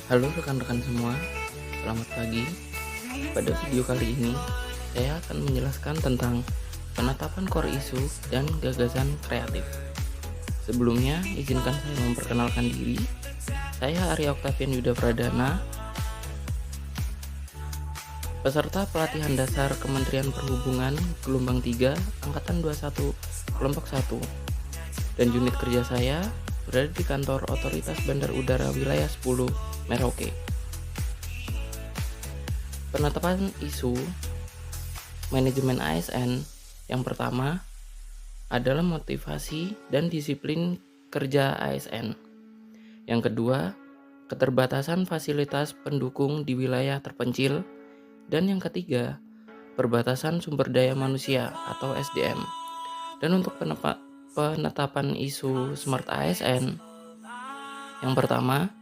Halo rekan-rekan semua, selamat pagi. Pada video kali ini, saya akan menjelaskan tentang penetapan core isu dan gagasan kreatif. Sebelumnya, izinkan saya memperkenalkan diri. Saya Arya Oktavian Yuda Pradana, peserta pelatihan dasar Kementerian Perhubungan Gelombang 3, Angkatan 21, Kelompok 1. Dan unit kerja saya berada di kantor Otoritas Bandar Udara Wilayah 10, Merauke. Penetapan isu manajemen ASN yang pertama adalah motivasi dan disiplin kerja ASN. Yang kedua, keterbatasan fasilitas pendukung di wilayah terpencil. Dan yang ketiga, perbatasan sumber daya manusia atau SDM. Dan untuk penetapan isu Smart ASN, yang pertama,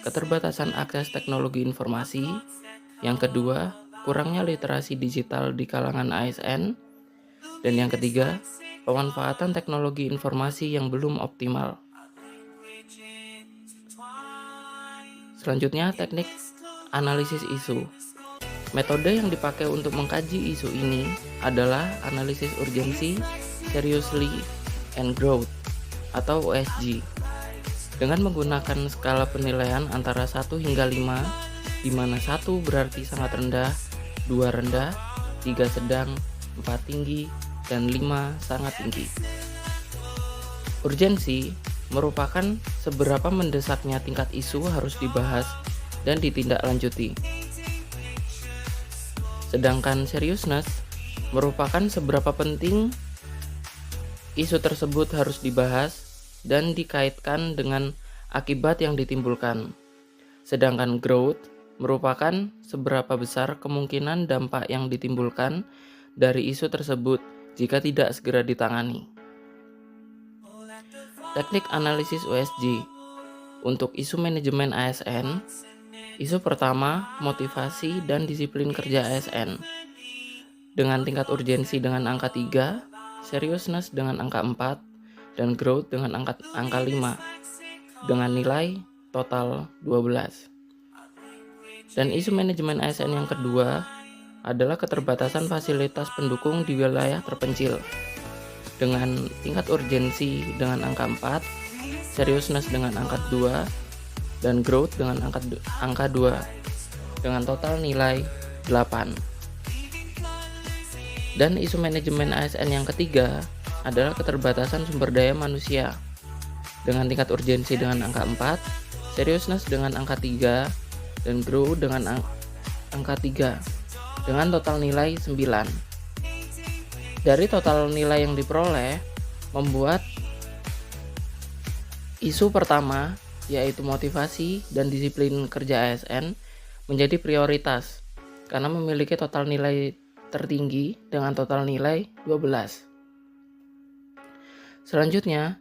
keterbatasan akses teknologi informasi. Yang kedua, kurangnya literasi digital di kalangan ASN. Dan yang ketiga, pemanfaatan teknologi informasi yang belum optimal. Selanjutnya, teknik analisis isu. Metode yang dipakai untuk mengkaji isu ini adalah analisis urgensi, seriously, and growth atau OSG. Dengan menggunakan skala penilaian antara 1 hingga 5, di mana 1 berarti sangat rendah, 2 rendah, 3 sedang, 4 tinggi, dan 5 sangat tinggi. Urgensi merupakan seberapa mendesaknya tingkat isu harus dibahas dan ditindaklanjuti. Sedangkan seriousness merupakan seberapa penting isu tersebut harus dibahas dan dikaitkan dengan akibat yang ditimbulkan. Sedangkan growth merupakan seberapa besar kemungkinan dampak yang ditimbulkan dari isu tersebut jika tidak segera ditangani. Teknik analisis USG. Untuk isu manajemen ASN, isu pertama, motivasi dan disiplin kerja ASN. Dengan tingkat urgensi dengan angka 3, seriousness dengan angka 4, dan growth dengan angka 5, dengan nilai total 12. Dan isu manajemen ASN yang kedua adalah keterbatasan fasilitas pendukung di wilayah terpencil. Dengan tingkat urgensi dengan angka 4, seriousness dengan angka 2, dan growth dengan angka 2, dengan total nilai 8. Dan isu manajemen ASN yang ketiga adalah keterbatasan sumber daya manusia. Dengan tingkat urgensi dengan angka 4, seriousness dengan angka 3, dan growth dengan angka 3, dengan total nilai 9. Dari total nilai yang diperoleh, membuat isu pertama, yaitu motivasi dan disiplin kerja ASN, menjadi prioritas karena memiliki total nilai tertinggi dengan total nilai 12. Selanjutnya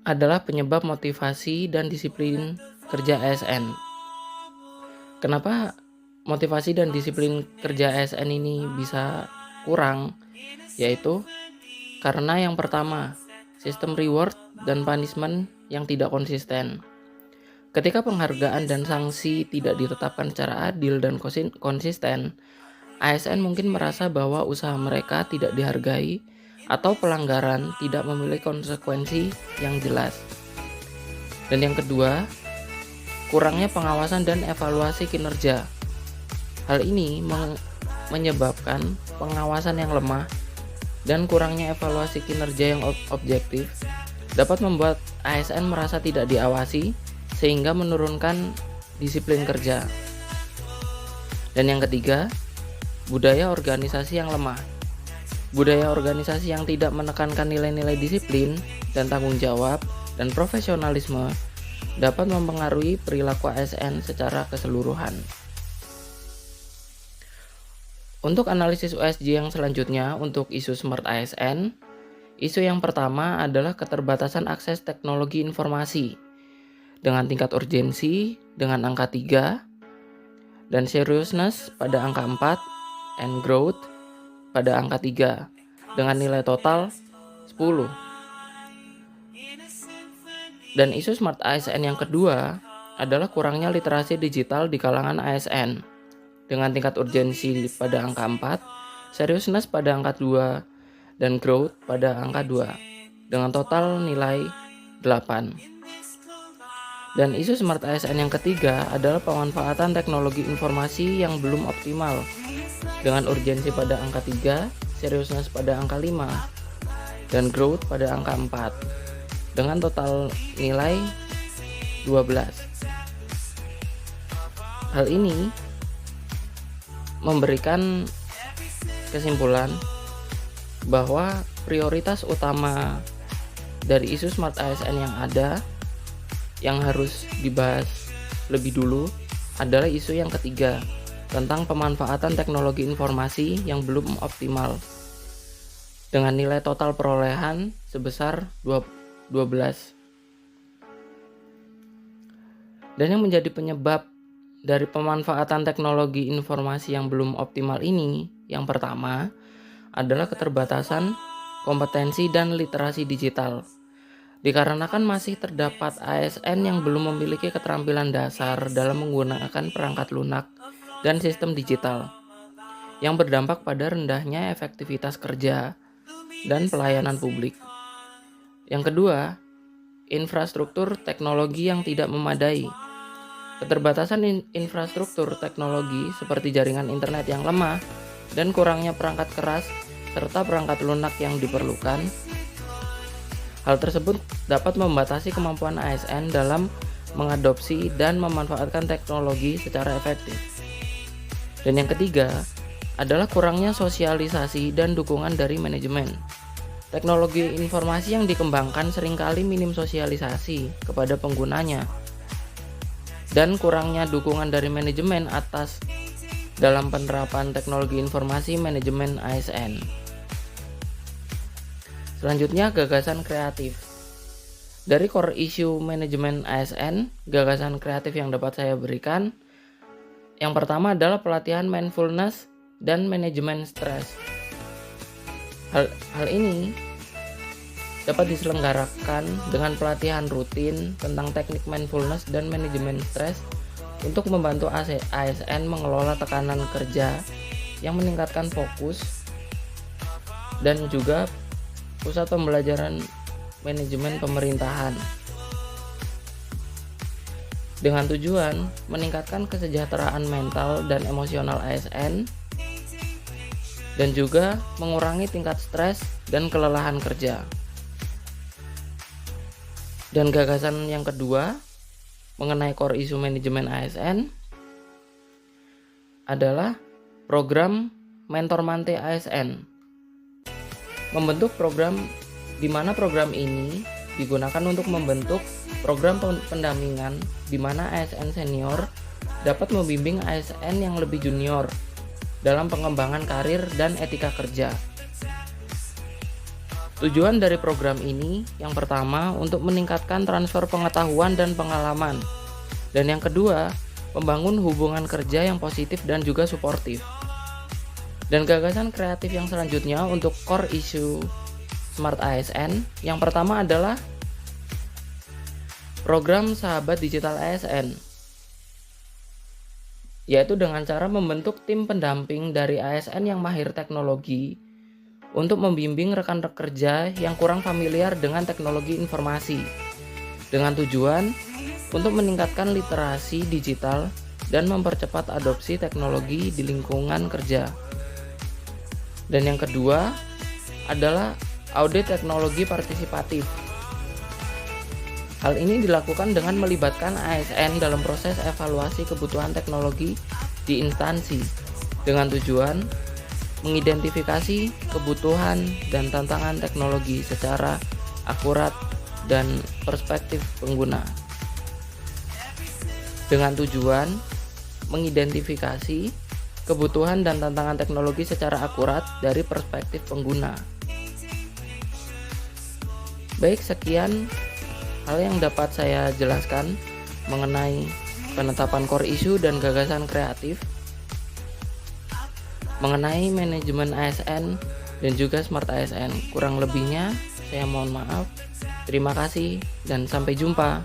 adalah penyebab motivasi dan disiplin kerja ASN. Kenapa motivasi dan disiplin kerja ASN ini bisa kurang? Yaitu karena yang pertama, sistem reward dan punishment yang tidak konsisten. Ketika penghargaan dan sanksi tidak ditetapkan secara adil dan konsisten, ASN mungkin merasa bahwa usaha mereka tidak dihargai atau pelanggaran tidak memiliki konsekuensi yang jelas. Dan yang kedua, kurangnya pengawasan dan evaluasi kinerja. Hal ini menyebabkan pengawasan yang lemah dan kurangnya evaluasi kinerja yang objektif dapat membuat ASN merasa tidak diawasi sehingga menurunkan disiplin kerja. Dan yang ketiga, budaya organisasi yang lemah. Budaya organisasi yang tidak menekankan nilai-nilai disiplin dan tanggung jawab dan profesionalisme dapat mempengaruhi perilaku ASN secara keseluruhan. Untuk analisis USG yang selanjutnya untuk isu Smart ASN, isu yang pertama adalah keterbatasan akses teknologi informasi dengan tingkat urgensi dengan angka 3 dan seriousness pada angka 4 and growth pada angka 3 dengan nilai total 10. Dan isu Smart ASN yang kedua adalah kurangnya literasi digital di kalangan ASN dengan tingkat urgensi pada angka 4, seriousness pada angka 2, dan growth pada angka 2 dengan total nilai 8. Dan isu Smart ASN yang ketiga adalah pemanfaatan teknologi informasi yang belum optimal dengan urgensi pada angka 3, seriousness pada angka 5, dan growth pada angka 4 dengan total nilai 12. Hal ini memberikan kesimpulan bahwa prioritas utama dari isu Smart ASN yang ada yang harus dibahas lebih dulu adalah isu yang ketiga tentang pemanfaatan teknologi informasi yang belum optimal dengan nilai total perolehan sebesar 12. Dan yang menjadi penyebab dari pemanfaatan teknologi informasi yang belum optimal ini, yang pertama adalah keterbatasan kompetensi dan literasi digital. Dikarenakan masih terdapat ASN yang belum memiliki keterampilan dasar dalam menggunakan perangkat lunak dan sistem digital, yang berdampak pada rendahnya efektivitas kerja dan pelayanan publik. Yang kedua, infrastruktur teknologi yang tidak memadai. Keterbatasan infrastruktur teknologi seperti jaringan internet yang lemah dan kurangnya perangkat keras serta perangkat lunak yang diperlukan. Hal tersebut dapat membatasi kemampuan ASN dalam mengadopsi dan memanfaatkan teknologi secara efektif. Dan yang ketiga adalah kurangnya sosialisasi dan dukungan dari manajemen. Teknologi informasi yang dikembangkan seringkali minim sosialisasi kepada penggunanya dan kurangnya dukungan dari manajemen atas dalam penerapan teknologi informasi manajemen ASN. Selanjutnya, gagasan kreatif. Dari core issue manajemen ASN, gagasan kreatif yang dapat saya berikan, yang pertama adalah pelatihan mindfulness dan manajemen stres. Hal ini dapat diselenggarakan dengan pelatihan rutin tentang teknik mindfulness dan manajemen stres untuk membantu ASN mengelola tekanan kerja yang meningkatkan fokus dan juga pusat pembelajaran manajemen pemerintahan dengan tujuan meningkatkan kesejahteraan mental dan emosional ASN dan juga mengurangi tingkat stres dan kelelahan kerja. Dan gagasan yang kedua mengenai core isu manajemen ASN adalah program Mentor Mante ASN. Membentuk program di mana program ini digunakan untuk membentuk program pendampingan di mana ASN senior dapat membimbing ASN yang lebih junior dalam pengembangan karir dan etika kerja. Tujuan dari program ini yang pertama untuk meningkatkan transfer pengetahuan dan pengalaman, dan yang kedua membangun hubungan kerja yang positif dan juga suportif. Dan gagasan kreatif yang selanjutnya untuk core issue Smart ASN yang pertama adalah program Sahabat Digital ASN, yaitu dengan cara membentuk tim pendamping dari ASN yang mahir teknologi untuk membimbing rekan kerja yang kurang familiar dengan teknologi informasi dengan tujuan untuk meningkatkan literasi digital dan mempercepat adopsi teknologi di lingkungan kerja. Dan yang kedua adalah audit teknologi partisipatif. Hal ini dilakukan dengan melibatkan ASN dalam proses evaluasi kebutuhan teknologi di instansi dengan tujuan mengidentifikasi kebutuhan dan tantangan teknologi secara akurat dan perspektif pengguna. Dengan tujuan mengidentifikasi kebutuhan dan tantangan teknologi secara akurat dari perspektif pengguna. Baik, sekian hal yang dapat saya jelaskan mengenai penetapan core issue dan gagasan kreatif mengenai manajemen ASN dan juga Smart ASN. Kurang lebihnya saya mohon maaf. Terima kasih dan sampai jumpa.